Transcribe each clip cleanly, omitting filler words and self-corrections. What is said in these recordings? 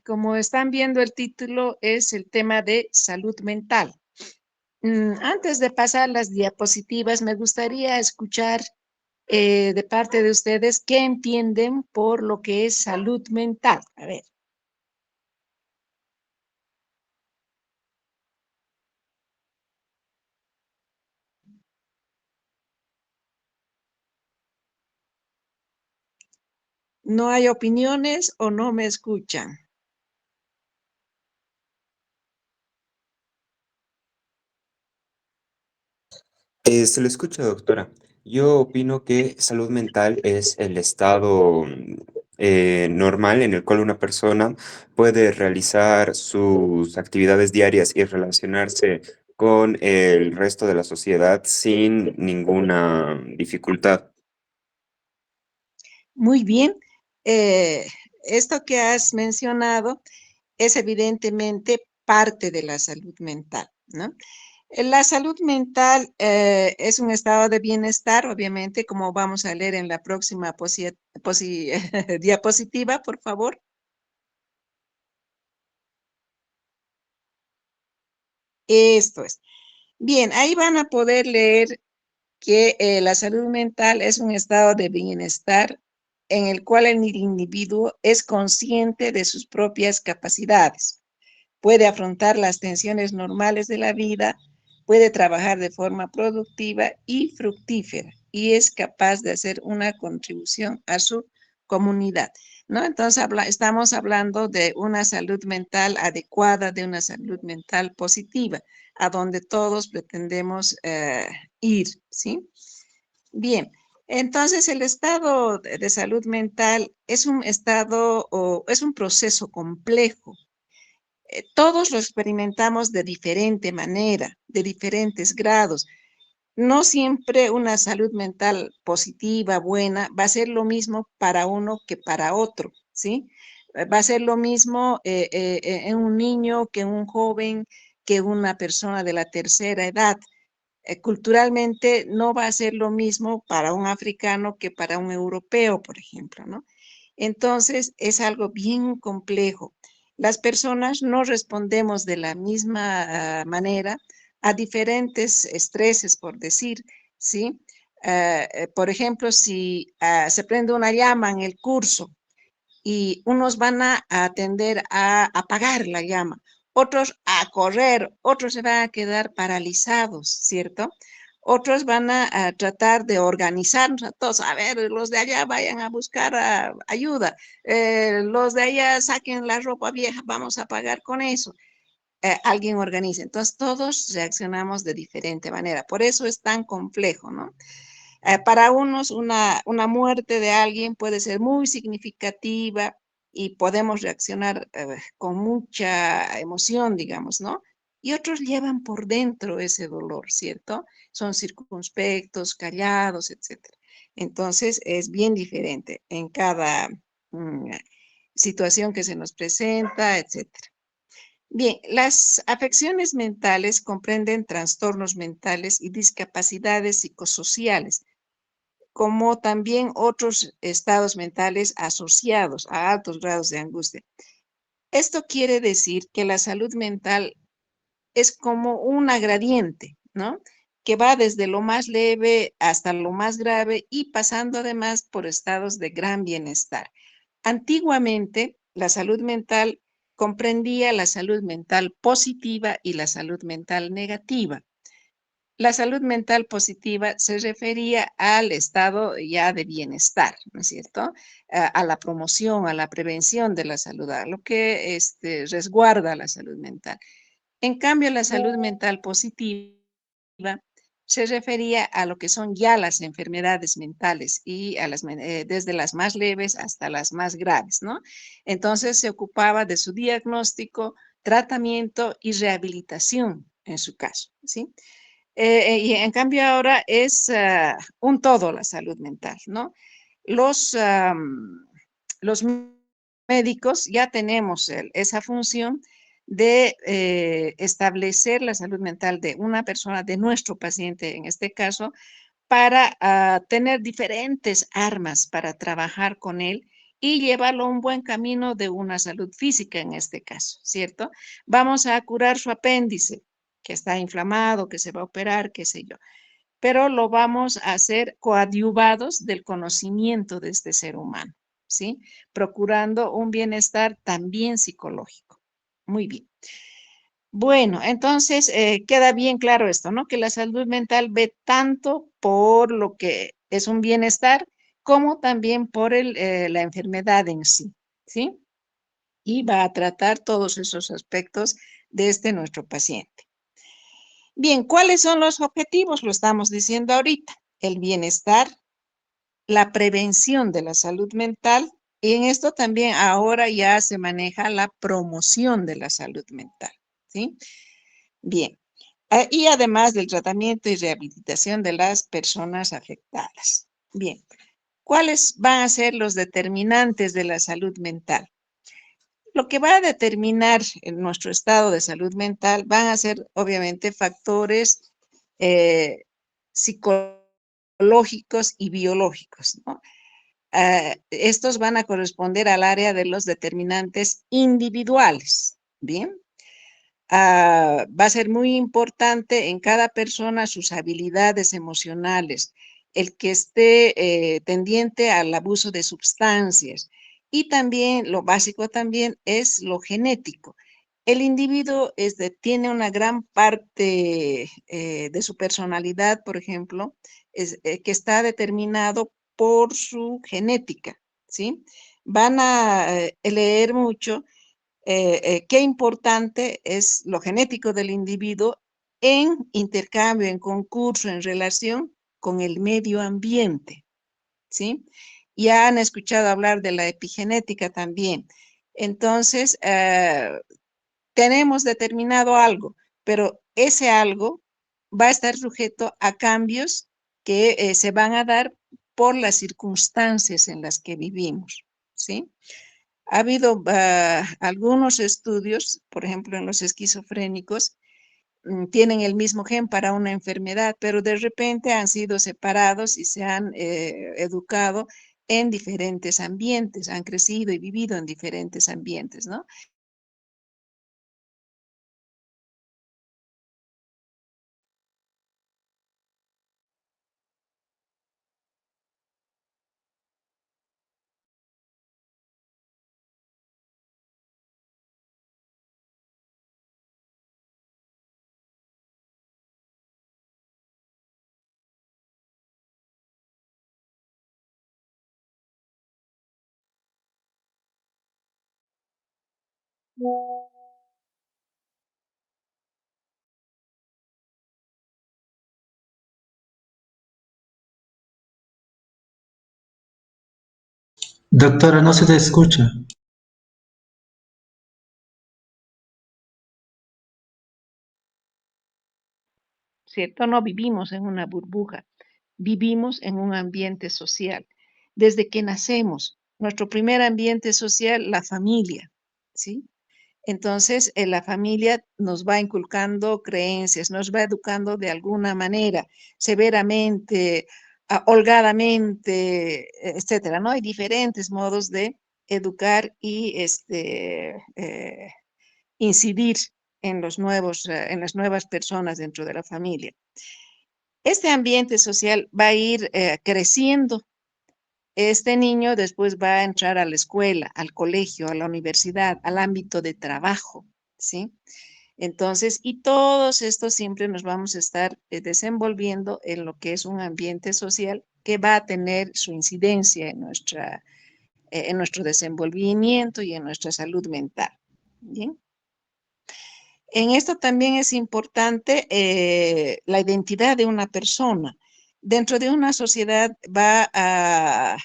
Como están viendo, el título es el tema de salud mental. Antes de pasar las diapositivas, me gustaría escuchar de parte de ustedes qué entienden por lo que es salud mental. A ver. ¿No hay opiniones o no me escuchan? Se lo escucha, doctora. Yo opino que salud mental es el estado normal en el cual una persona puede realizar sus actividades diarias y relacionarse con el resto de la sociedad sin ninguna dificultad. Muy bien. Eh, Esto que has mencionado es evidentemente parte de la salud mental, ¿no? La salud mental es un estado de bienestar, obviamente, como vamos a leer en la próxima diapositiva, por favor. Esto es. Bien, ahí van a poder leer que la salud mental es un estado de bienestar en el cual el individuo es consciente de sus propias capacidades, puede afrontar las tensiones normales de la vida, puede trabajar de forma productiva y fructífera y es capaz de hacer una contribución a su comunidad, ¿no? Entonces estamos hablando de una salud mental adecuada, de una salud mental positiva, a donde todos pretendemos ir, ¿sí? Bien, entonces el estado de salud mental es un estado o es un proceso complejo. Todos lo experimentamos de diferente manera, de diferentes grados. No siempre una salud mental positiva, buena, va a ser lo mismo para uno que para otro, ¿sí? Va a ser lo mismo en un niño que en un joven, que una persona de la tercera edad. Culturalmente no va a ser lo mismo para un africano que para un europeo, por ejemplo, ¿no? Entonces, es algo bien complejo. Las personas no respondemos de la misma manera a diferentes estreses, por decir, ¿sí? Por ejemplo, si se prende una llama en el curso y unos van a atender a apagar la llama, otros a correr, otros se van a quedar paralizados, ¿cierto? Otros van a tratar de organizarnos a todos. A ver, los de allá vayan a buscar ayuda. Los de allá saquen la ropa vieja, vamos a pagar con eso. Alguien organiza. Entonces, todos reaccionamos de diferente manera. Por eso es tan complejo, ¿no? Para unos, una muerte de alguien puede ser muy significativa y podemos reaccionar con mucha emoción, digamos, ¿no? Y otros llevan por dentro ese dolor, ¿cierto? Son circunspectos, callados, etcétera. Entonces, es bien diferente en cada situación que se nos presenta, etcétera. Bien, las afecciones mentales comprenden trastornos mentales y discapacidades psicosociales como también otros estados mentales asociados a altos grados de angustia. Esto quiere decir que la salud mental es como una gradiente, ¿no? Que va desde lo más leve hasta lo más grave y pasando además por estados de gran bienestar. Antiguamente, la salud mental comprendía la salud mental positiva y la salud mental negativa. La salud mental positiva se refería al estado ya de bienestar, ¿no es cierto? A la promoción, a la prevención de la salud, a lo que resguarda la salud mental. En cambio, la salud mental positiva se refería a lo que son ya las enfermedades mentales y desde las más leves hasta las más graves, ¿no? Entonces se ocupaba de su diagnóstico, tratamiento y rehabilitación en su caso, ¿sí? Y en cambio ahora es un todo la salud mental, ¿no? Los, los médicos ya tenemos esa función de establecer la salud mental de una persona, de nuestro paciente en este caso, para tener diferentes armas para trabajar con él y llevarlo a un buen camino de una salud física en este caso, ¿cierto? Vamos a curar su apéndice, que está inflamado, que se va a operar, qué sé yo, pero lo vamos a hacer coadyuvados del conocimiento de este ser humano, ¿sí? Procurando un bienestar también psicológico. Muy bien. Bueno, entonces queda bien claro esto, ¿no? Que la salud mental ve tanto por lo que es un bienestar como también por la enfermedad en sí, ¿sí? Y va a tratar todos esos aspectos de nuestro paciente. Bien, ¿cuáles son los objetivos? Lo estamos diciendo ahorita. El bienestar, la prevención de la salud mental y en esto también ahora ya se maneja la promoción de la salud mental, ¿sí? Bien. Y además del tratamiento y rehabilitación de las personas afectadas. Bien, ¿cuáles van a ser los determinantes de la salud mental? Lo que va a determinar nuestro estado de salud mental van a ser obviamente factores psicológicos y biológicos, ¿no? Estos van a corresponder al área de los determinantes individuales, ¿bien? Va a ser muy importante en cada persona sus habilidades emocionales, el que esté tendiente al abuso de sustancias y también lo básico también es lo genético. El individuo tiene una gran parte de su personalidad, por ejemplo, que está determinado por su genética, ¿sí? Van a leer mucho qué importante es lo genético del individuo en intercambio, en concurso, en relación con el medio ambiente, ¿sí? Ya han escuchado hablar de la epigenética también. Entonces, tenemos determinado algo, pero ese algo va a estar sujeto a cambios que se van a dar por las circunstancias en las que vivimos, ¿sí? Ha habido algunos estudios, por ejemplo, en los esquizofrénicos, tienen el mismo gen para una enfermedad, pero de repente han sido separados y se han educado en diferentes ambientes, han crecido y vivido en diferentes ambientes, ¿no? Doctora, no se te escucha. ¿Cierto? No vivimos en una burbuja, vivimos en un ambiente social. Desde que nacemos, nuestro primer ambiente social, la familia, ¿sí? Entonces, la familia nos va inculcando creencias, nos va educando de alguna manera, severamente, holgadamente, etcétera, ¿no? Hay diferentes modos de educar y incidir en en las nuevas personas dentro de la familia. Este ambiente social va a ir creciendo. Este niño después va a entrar a la escuela, al colegio, a la universidad, al ámbito de trabajo, ¿sí? Entonces, y todos estos siempre nos vamos a estar desenvolviendo en lo que es un ambiente social que va a tener su incidencia en nuestro desenvolvimiento y en nuestra salud mental. Bien. En esto también es importante la identidad de una persona. Dentro de una sociedad va a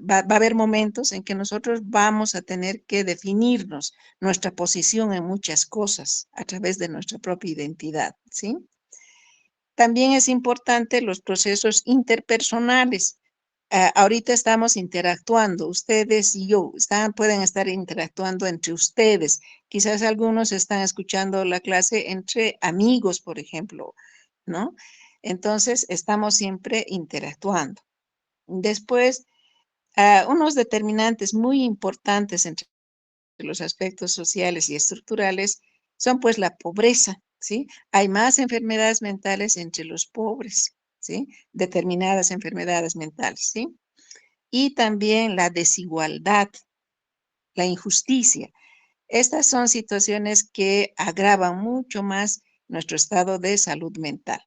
haber momentos en que nosotros vamos a tener que definirnos nuestra posición en muchas cosas a través de nuestra propia identidad, ¿sí? También es importante los procesos interpersonales. Ahorita estamos interactuando, ustedes y yo, pueden estar interactuando entre ustedes. Quizás algunos están escuchando la clase entre amigos, por ejemplo, ¿no? Entonces, estamos siempre interactuando. Después, Unos determinantes muy importantes entre los aspectos sociales y estructurales son pues la pobreza, ¿sí? Hay más enfermedades mentales entre los pobres, ¿sí? Determinadas enfermedades mentales, ¿sí? Y también la desigualdad, la injusticia. Estas son situaciones que agravan mucho más nuestro estado de salud mental.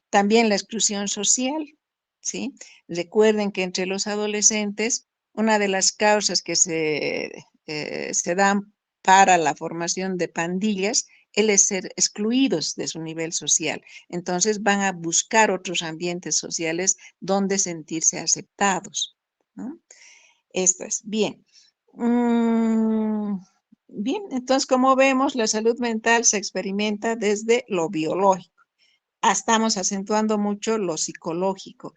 También la exclusión social, ¿sí? Recuerden que entre los adolescentes, una de las causas que se dan para la formación de pandillas es ser excluidos de su nivel social. Entonces van a buscar otros ambientes sociales donde sentirse aceptados, ¿no? Esto es bien. Bien, entonces como vemos, la salud mental se experimenta desde lo biológico. Estamos acentuando mucho lo psicológico,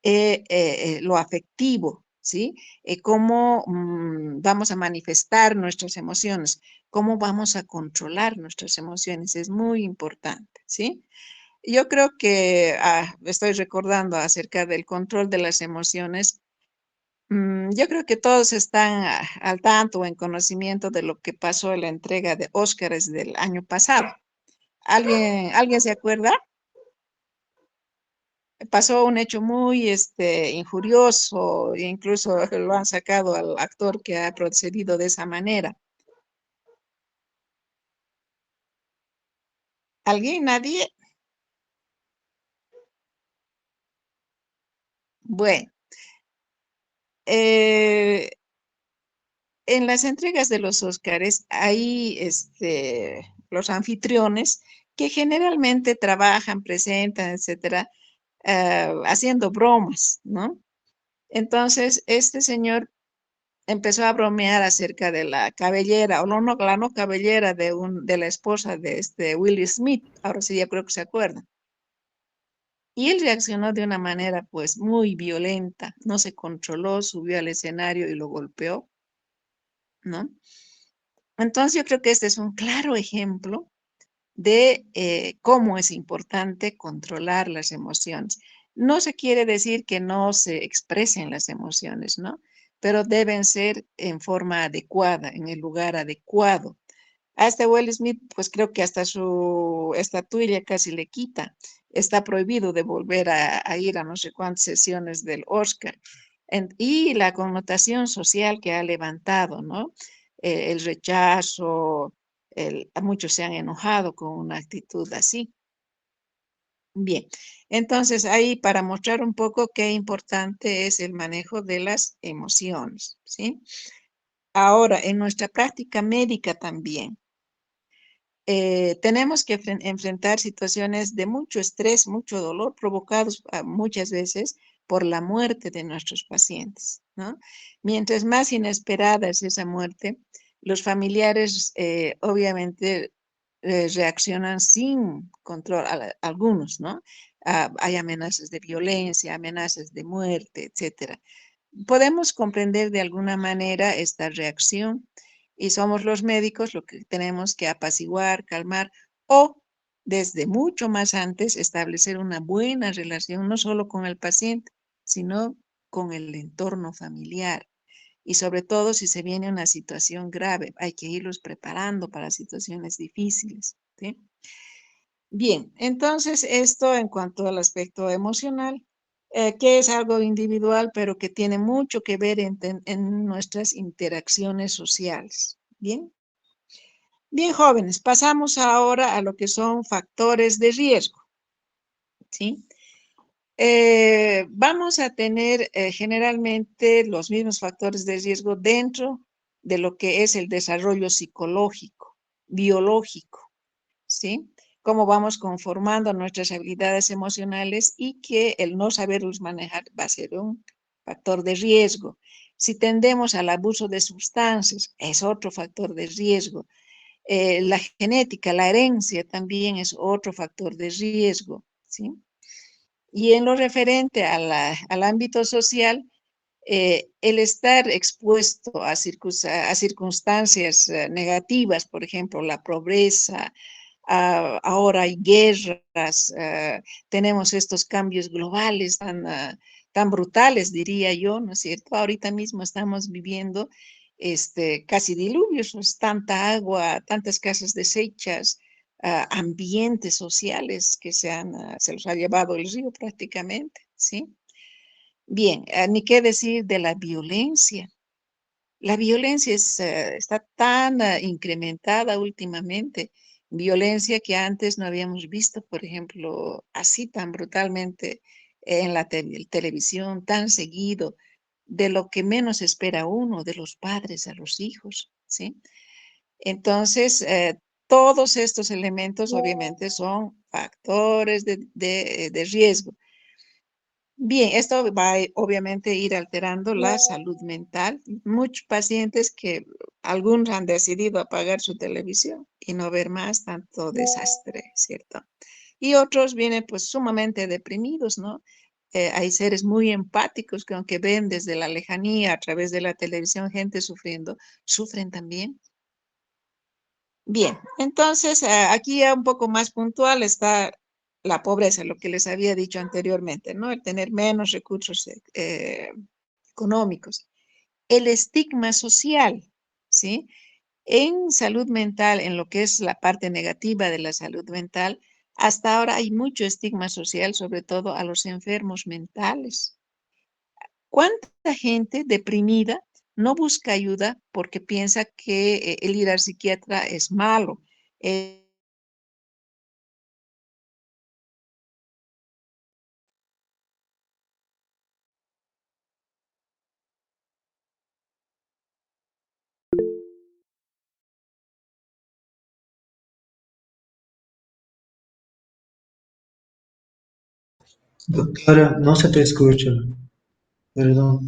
lo afectivo, ¿sí? Cómo vamos a manifestar nuestras emociones, cómo vamos a controlar nuestras emociones, es muy importante, ¿sí? Yo creo que estoy recordando acerca del control de las emociones. Yo creo que todos están al tanto o en conocimiento de lo que pasó en la entrega de Óscares del año pasado. ¿Alguien se acuerda? Pasó un hecho muy injurioso, e incluso lo han sacado al actor que ha procedido de esa manera. ¿Alguien? ¿Nadie? Bueno, eh, en las entregas de los Óscares hay los anfitriones que generalmente trabajan, presentan, etcétera, haciendo bromas, ¿no? Entonces, este señor empezó a bromear acerca de la cabellera, o no, la no cabellera de la esposa de este Will Smith, ahora sí ya creo que se acuerdan. Y él reaccionó de una manera pues muy violenta, no se controló, subió al escenario y lo golpeó, ¿no? Entonces yo creo que este es un claro ejemplo de cómo es importante controlar las emociones. No se quiere decir que no se expresen las emociones, ¿no? Pero deben ser en forma adecuada, en el lugar adecuado. A este Will Smith, pues creo que hasta su estatuilla casi le quita. Está prohibido de volver a ir a no sé cuántas sesiones del Oscar. Y la connotación social que ha levantado, ¿no? El rechazo, muchos se han enojado con una actitud así. Bien, entonces ahí para mostrar un poco qué importante es el manejo de las emociones, ¿sí? Ahora, en nuestra práctica médica también, tenemos que enfrentar situaciones de mucho estrés, mucho dolor, provocados muchas veces por la muerte de nuestros pacientes, ¿no? Mientras más inesperada es esa muerte, los familiares obviamente reaccionan sin control, algunos, ¿no? Hay amenazas de violencia, amenazas de muerte, etcétera. Podemos comprender de alguna manera esta reacción y somos los médicos lo que tenemos que apaciguar, calmar o desde mucho más antes establecer una buena relación no solo con el paciente, sino con el entorno familiar. Y sobre todo si se viene una situación grave, hay que irlos preparando para situaciones difíciles, ¿sí? Bien, entonces esto en cuanto al aspecto emocional, que es algo individual, pero que tiene mucho que ver en nuestras interacciones sociales. Bien, bien, jóvenes, pasamos ahora a lo que son factores de riesgo, ¿sí? Vamos a tener generalmente los mismos factores de riesgo dentro de lo que es el desarrollo psicológico, biológico, ¿sí? Cómo vamos conformando nuestras habilidades emocionales y que el no saberlos manejar va a ser un factor de riesgo. Si tendemos al abuso de sustancias, es otro factor de riesgo. La genética, la herencia también es otro factor de riesgo, ¿sí? Y en lo referente al ámbito social, el estar expuesto a circunstancias negativas, por ejemplo, la pobreza, ahora hay guerras, tenemos estos cambios globales tan tan brutales, diría yo, ¿no es cierto? Ahorita mismo estamos viviendo casi diluvios, pues, tanta agua, tantas casas deshechas, ambientes sociales que se los ha llevado el río prácticamente, ¿sí? Bien, ni qué decir de la violencia. La violencia está tan incrementada últimamente, violencia que antes no habíamos visto, por ejemplo, así tan brutalmente en la televisión, tan seguido, de lo que menos espera uno, de los padres a los hijos, ¿sí? Entonces, todos estos elementos obviamente son factores de riesgo. Bien, esto va a obviamente ir alterando la salud mental. Muchos pacientes que algunos han decidido apagar su televisión y no ver más tanto desastre, ¿cierto? Y otros vienen pues sumamente deprimidos, ¿no? Hay seres muy empáticos que aunque ven desde la lejanía a través de la televisión gente sufriendo, sufren también. Bien, entonces aquí ya un poco más puntual está la pobreza, lo que les había dicho anteriormente, ¿no? El tener menos recursos económicos. El estigma social, ¿sí? En salud mental, en lo que es la parte negativa de la salud mental, hasta ahora hay mucho estigma social, sobre todo a los enfermos mentales. ¿Cuánta gente deprimida no busca ayuda porque piensa que el ir al psiquiatra es malo? Eh, Doctora, no se te escucha, perdón.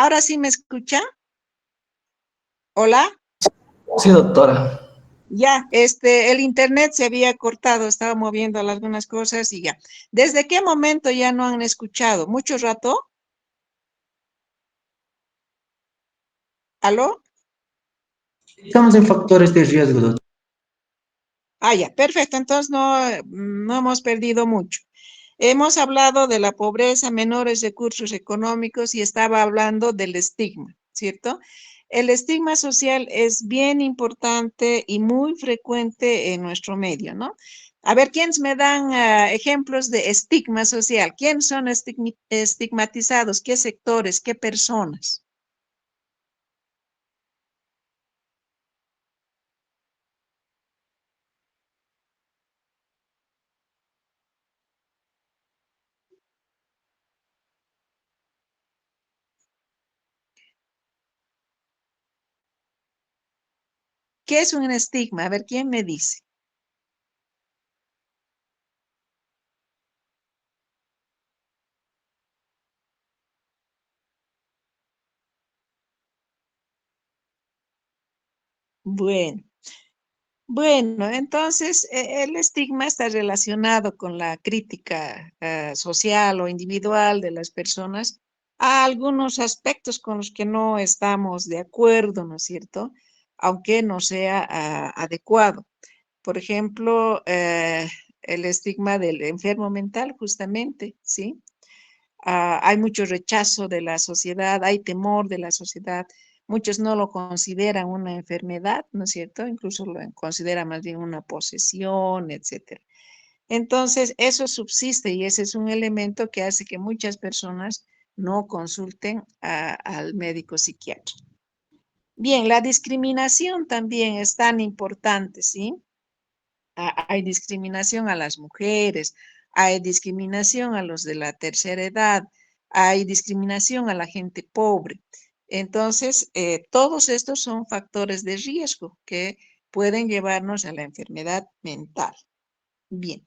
Ahora sí me escucha. Hola. Sí, doctora. Ya, el internet se había cortado, estaba moviendo algunas cosas y ya. ¿Desde qué momento ya no han escuchado? ¿Mucho rato? ¿Aló? Estamos en factores de riesgo, doctora. Ah, ya, perfecto. Entonces no hemos perdido mucho. Hemos hablado de la pobreza, menores recursos económicos y estaba hablando del estigma, ¿cierto? El estigma social es bien importante y muy frecuente en nuestro medio, ¿no? A ver, ¿quiénes me dan ejemplos de estigma social? ¿Quiénes son estigmatizados? ¿Qué sectores? ¿Qué personas? ¿Qué es un estigma? A ver, ¿quién me dice? Bueno. Bueno, entonces el estigma está relacionado con la crítica social o individual de las personas a algunos aspectos con los que no estamos de acuerdo, ¿no es cierto? Aunque no sea adecuado. Por ejemplo, el estigma del enfermo mental, justamente, ¿sí? Hay mucho rechazo de la sociedad, hay temor de la sociedad. Muchos no lo consideran una enfermedad, ¿no es cierto? Incluso lo consideran más bien una posesión, etcétera. Entonces, eso subsiste y ese es un elemento que hace que muchas personas no consulten al médico psiquiatra. Bien, la discriminación también es tan importante, ¿sí? Hay discriminación a las mujeres, hay discriminación a los de la tercera edad, hay discriminación a la gente pobre. Entonces, todos estos son factores de riesgo que pueden llevarnos a la enfermedad mental. Bien.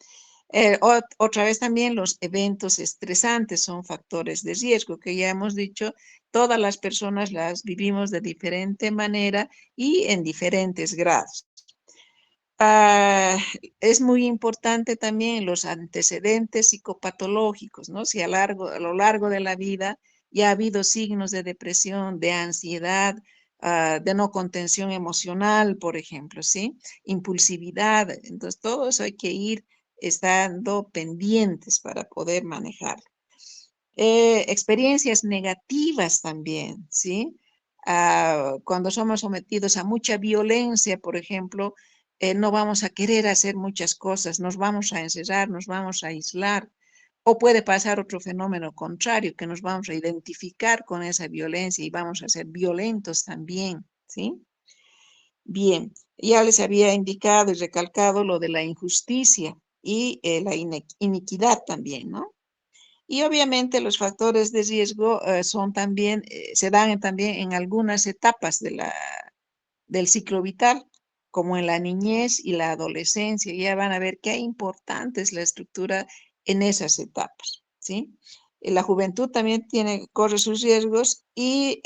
Otra vez también los eventos estresantes son factores de riesgo que ya hemos dicho, todas las personas las vivimos de diferente manera y en diferentes grados. Ah, es muy importante también los antecedentes psicopatológicos, ¿no? Si a lo largo de la vida ya ha habido signos de depresión, de ansiedad, de no contención emocional, por ejemplo, ¿sí? Impulsividad. Entonces, todo eso hay que ir estando pendientes para poder manejar. Experiencias negativas también, ¿sí? Cuando somos sometidos a mucha violencia, por ejemplo, no vamos a querer hacer muchas cosas, nos vamos a encerrar, nos vamos a aislar, o puede pasar otro fenómeno contrario, que nos vamos a identificar con esa violencia y vamos a ser violentos también, ¿sí? Bien, ya les había indicado y recalcado lo de la injusticia y la iniquidad también, ¿no? Y obviamente los factores de riesgo son también, se dan también en algunas etapas del ciclo vital, como en la niñez y la adolescencia. Ya van a ver qué importante es la estructura en esas etapas, ¿sí? La juventud también corre sus riesgos y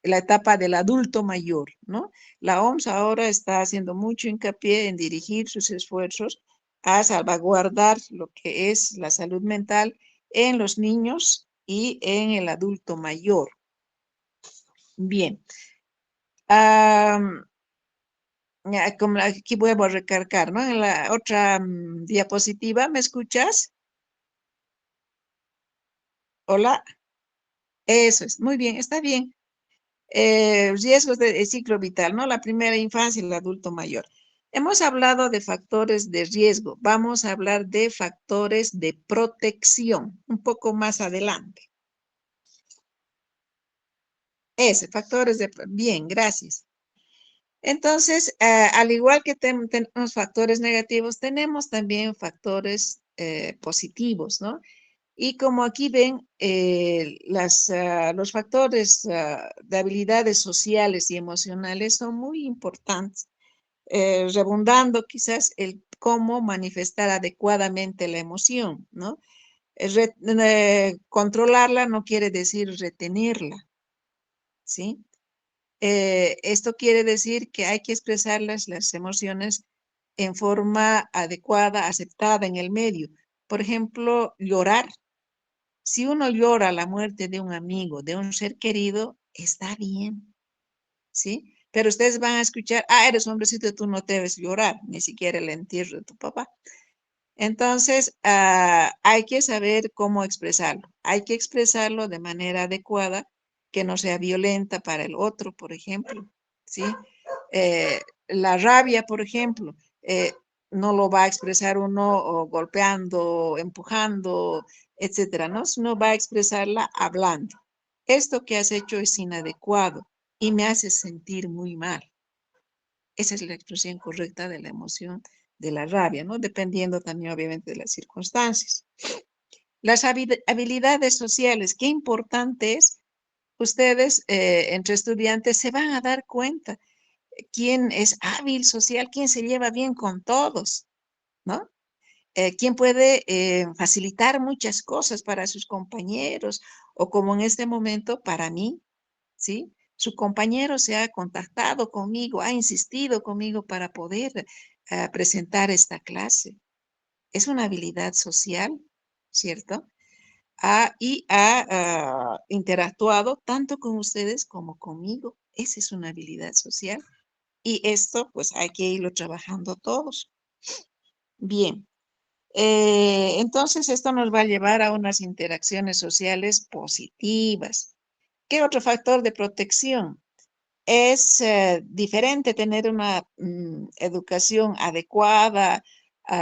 la etapa del adulto mayor, ¿no? La OMS ahora está haciendo mucho hincapié en dirigir sus esfuerzos a salvaguardar lo que es la salud mental en los niños y en el adulto mayor. Bien. Como aquí vuelvo a recargar, ¿no? En la otra diapositiva, ¿me escuchas? Hola. Eso es, muy bien, está bien. Riesgos del ciclo vital, ¿no? La primera infancia y el adulto mayor. Hemos hablado de factores de riesgo. Vamos a hablar de factores de protección un poco más adelante. Factores de... Bien, gracias. Entonces, al igual que tenemos factores negativos, tenemos también factores positivos, ¿no? Y como aquí ven, los factores de habilidades sociales y emocionales son muy importantes, redundando quizás el cómo manifestar adecuadamente la emoción, ¿no? Controlarla no quiere decir retenerla, ¿sí? Esto quiere decir que hay que expresar las emociones en forma adecuada, aceptada en el medio. Por ejemplo, llorar. Si uno llora la muerte de un amigo, de un ser querido, está bien, ¿sí? Pero ustedes van a escuchar, eres hombrecito, tú no debes llorar, ni siquiera el entierro de tu papá. Entonces, hay que saber cómo expresarlo. Hay que expresarlo de manera adecuada, que no sea violenta para el otro, por ejemplo, ¿sí? Eh, la rabia, por ejemplo, no lo va a expresar uno golpeando, empujando, etcétera, ¿no? Sino va a expresarla hablando. Esto que has hecho es inadecuado y me hace sentir muy mal. Esa es la expresión correcta de la emoción de la rabia, ¿no? Dependiendo también, obviamente, de las circunstancias. Las habilidades sociales, qué importante es. Ustedes, entre estudiantes, se van a dar cuenta. quién es hábil social, quién se lleva bien con todos, ¿no? Quién puede facilitar muchas cosas para sus compañeros o como en este momento para mí, ¿sí? Su compañero se ha contactado conmigo, ha insistido conmigo para poder presentar esta clase. Es una habilidad social, ¿cierto? Y ha interactuado tanto con ustedes como conmigo. Esa es una habilidad social. Y esto, pues hay que irlo trabajando todos. Bien. Entonces, esto nos va a llevar a unas interacciones sociales positivas. ¿Qué otro factor de protección? Es diferente tener una educación adecuada,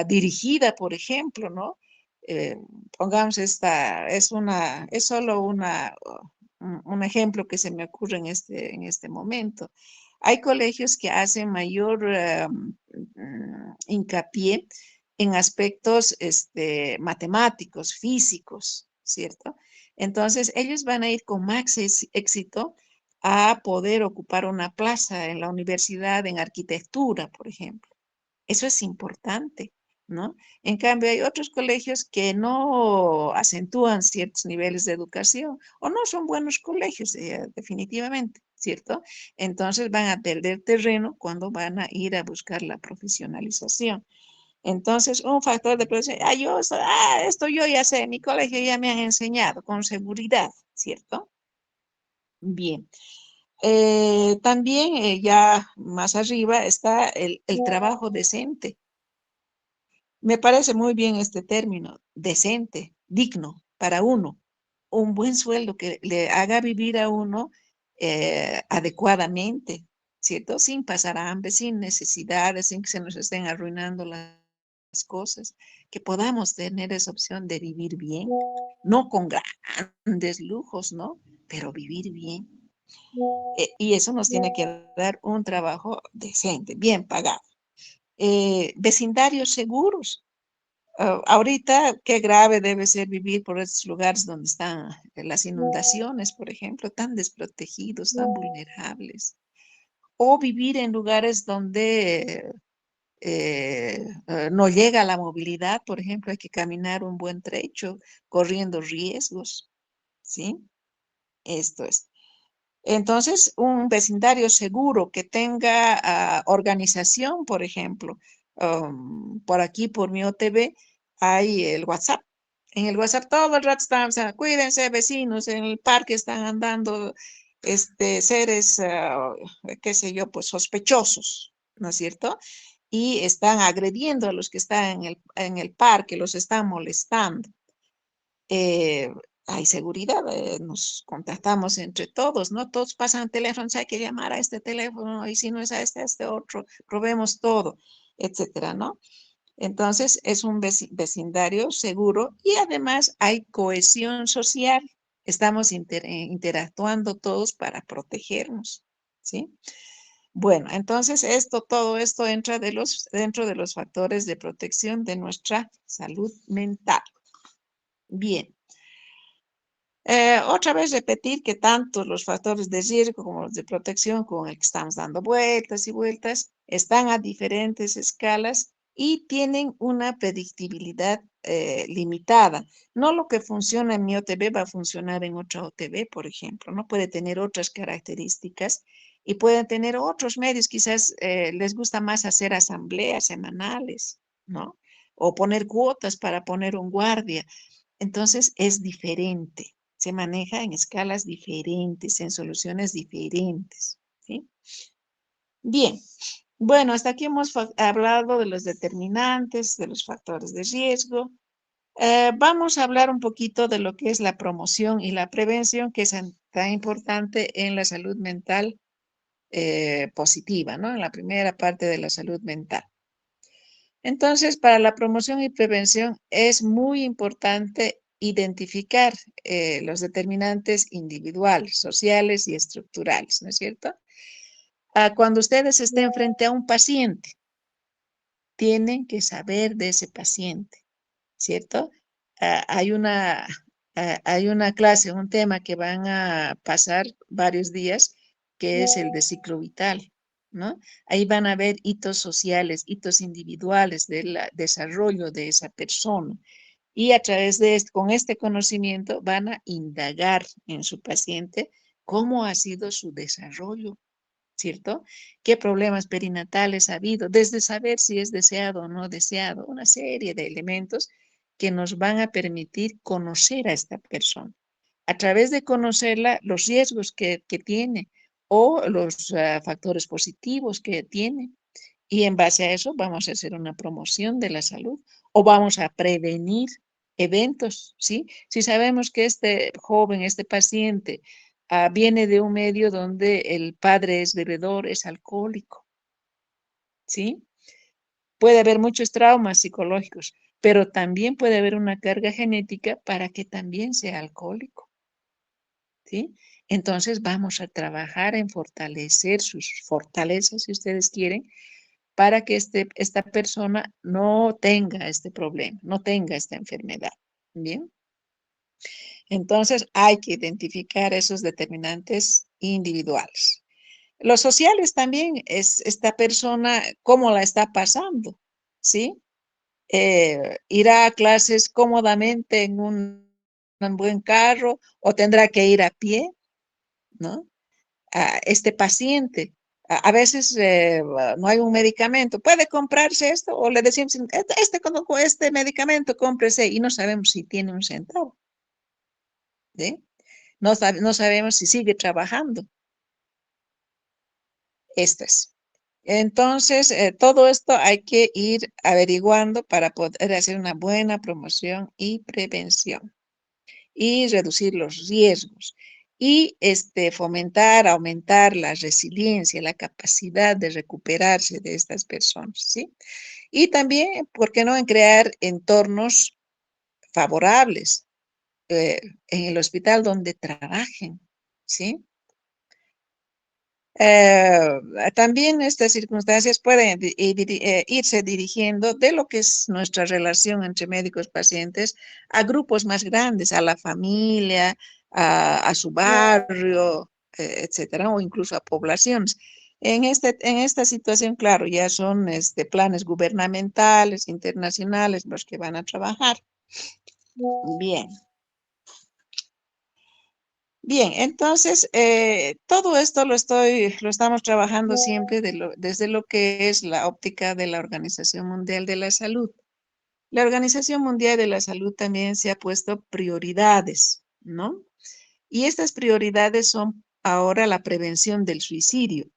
dirigida, por ejemplo, ¿no? Eh, Pongamos es solo un ejemplo que se me ocurre en este momento. Hay colegios que hacen mayor hincapié en aspectos matemáticos, físicos, ¿cierto? Entonces, ellos van a ir con más éxito a poder ocupar una plaza en la universidad en arquitectura, por ejemplo. Eso es importante, ¿no? En cambio, hay otros colegios que no acentúan ciertos niveles de educación o no son buenos colegios, definitivamente, ¿cierto? Entonces van a perder terreno cuando van a ir a buscar la profesionalización. Entonces, un factor de protección, esto yo ya sé, en mi colegio ya me han enseñado con seguridad, ¿cierto? Bien. También ya más arriba está el trabajo decente. Me parece muy bien este término, decente, digno para uno. Un buen sueldo que le haga vivir a uno adecuadamente, ¿cierto? Sin pasar hambre, sin necesidades, sin que se nos estén arruinando las cosas, que podamos tener esa opción de vivir bien, no con grandes lujos, ¿no? Pero vivir bien. Y eso nos tiene que dar un trabajo decente, bien pagado. Vecindarios seguros. Ahorita, qué grave debe ser vivir por estos lugares donde están las inundaciones, por ejemplo, tan desprotegidos, tan vulnerables. O vivir en lugares donde no llega la movilidad, por ejemplo, hay que caminar un buen trecho corriendo riesgos, ¿sí? Esto es. Entonces, un vecindario seguro que tenga organización, por ejemplo, por aquí, por mi OTV, hay el WhatsApp. En el WhatsApp todo el rato están, o sea, cuídense vecinos, en el parque están andando seres, qué sé yo, pues sospechosos, ¿no es cierto? Y están agrediendo a los que están en el parque, los están molestando. eh, Hay seguridad, nos contactamos entre todos, ¿no? Todos pasan teléfonos, hay que llamar a este teléfono, y si no es a este otro, probemos todo, etcétera, ¿no? Entonces, es un vecindario seguro y además hay cohesión social. Estamos interactuando todos para protegernos, ¿sí? Bueno, entonces todo esto entra dentro de los factores de protección de nuestra salud mental. Bien. Otra vez repetir que tanto los factores de riesgo como los de protección con el que estamos dando vueltas y vueltas están a diferentes escalas y tienen una predictibilidad limitada. No lo que funciona en mi OTB va a funcionar en otra OTB, por ejemplo, ¿no? Puede tener otras características y pueden tener otros medios. Quizás les gusta más hacer asambleas semanales, ¿no? O poner cuotas para poner un guardia. Entonces es diferente, se maneja en escalas diferentes, en soluciones diferentes, ¿sí? Bien, bueno, hasta aquí hemos hablado de los determinantes, de los factores de riesgo. Vamos a hablar un poquito de lo que es la promoción y la prevención, que es tan importante en la salud mental positiva, ¿no? En la primera parte de la salud mental. Entonces, para la promoción y prevención es muy importante identificar los determinantes individuales, sociales y estructurales, ¿no es cierto? Cuando ustedes estén frente a un paciente, tienen que saber de ese paciente, ¿cierto? Ah, hay una, hay una clase, un tema que van a pasar varios días, que es el de ciclo vital. ¿no? Ahí van a haber hitos sociales, hitos individuales del desarrollo de esa persona. Y a través de con este conocimiento van a indagar en su paciente cómo ha sido su desarrollo, ¿cierto? ¿Qué problemas perinatales ha habido? Desde saber si es deseado o no deseado, una serie de elementos que nos van a permitir conocer a esta persona. A través de conocerla, los riesgos que tiene o los factores positivos que tiene. Y en base a eso vamos a hacer una promoción de la salud o vamos a prevenir eventos, ¿sí? Si sabemos que este joven, este paciente, viene de un medio donde el padre es bebedor, es alcohólico, ¿sí? Puede haber muchos traumas psicológicos, pero también puede haber una carga genética para que también sea alcohólico, ¿sí? Entonces vamos a trabajar en fortalecer sus fortalezas, si ustedes quieren, para que esta persona no tenga este problema, no tenga esta enfermedad. Bien. Entonces hay que identificar esos determinantes individuales. Los sociales también es esta persona, cómo la está pasando, ¿sí? Irá a clases cómodamente en un buen carro o tendrá que ir a pie, ¿no? Este paciente. A veces no hay un medicamento. ¿Puede comprarse esto? O le decimos, este medicamento, cómprese. Y no sabemos si tiene un centavo. ¿Sí? No sabemos si sigue trabajando. Esto es. Entonces, todo esto hay que ir averiguando para poder hacer una buena promoción y prevención y reducir los riesgos y fomentar, aumentar la resiliencia, la capacidad de recuperarse de estas personas, ¿sí? Y también, ¿por qué no?, en crear entornos favorables en el hospital donde trabajen, ¿sí? También estas circunstancias pueden irse dirigiendo de lo que es nuestra relación entre médicos pacientes a grupos más grandes, a la familia, a su barrio, etcétera, o incluso a poblaciones. En esta situación, claro, ya son planes gubernamentales, internacionales, los que van a trabajar. Bien. Bien, entonces todo esto lo estamos trabajando siempre desde lo que es la óptica de la Organización Mundial de la Salud. La Organización Mundial de la Salud también se ha puesto prioridades, ¿no? Y estas prioridades son ahora la prevención del suicidio.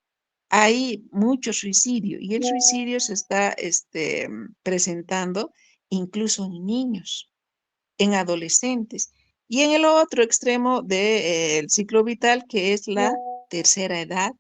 Hay mucho suicidio y el suicidio se está presentando incluso en niños, en adolescentes. Y en el otro extremo del ciclo vital, que es la tercera edad,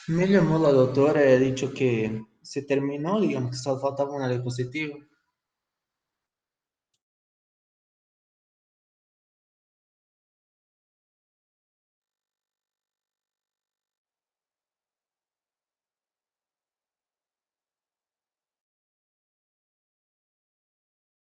Me llamó la doctora y ha dicho que se terminó, digamos que solo faltaba una diapositiva.